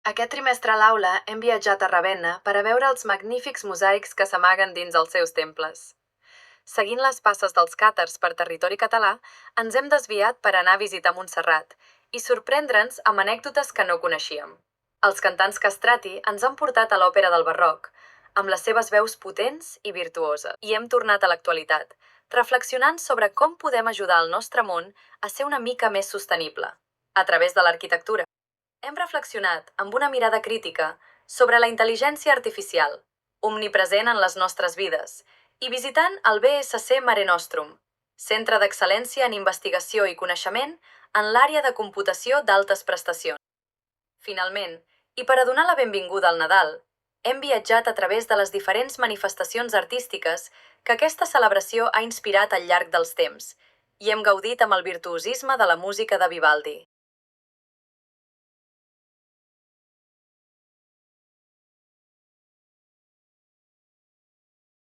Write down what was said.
Aquest trimestre a l'aula hem viatjat a Ravenna per a veure els magnífics mosaics que s'amaguen dins els seus temples. Seguint les passes dels càtars per territori català, ens hem desviat per anar a visitar Montserrat i sorprendre'ns amb anècdotes que no coneixíem. Els cantants castrati ens han portat a l'òpera del barroc, amb les seves veus potents i virtuoses. I hem tornat a l'actualitat, reflexionant sobre com podem ajudar el nostre món a ser una mica més sostenible, a través de l'arquitectura. Hem reflexionat, amb una mirada crítica, sobre la intel·ligència artificial, omnipresent en les nostres vides, i visitant el BSC Mare Nostrum, Centre d'Excel·lència en Investigació i Coneixement en l'àrea de computació d'altes prestacions. Finalment, i per a donar la benvinguda al Nadal, hem viatjat a través de les diferents manifestacions artístiques que aquesta celebració ha inspirat al llarg dels temps, i hem gaudit amb el virtuosisme de la música de Vivaldi.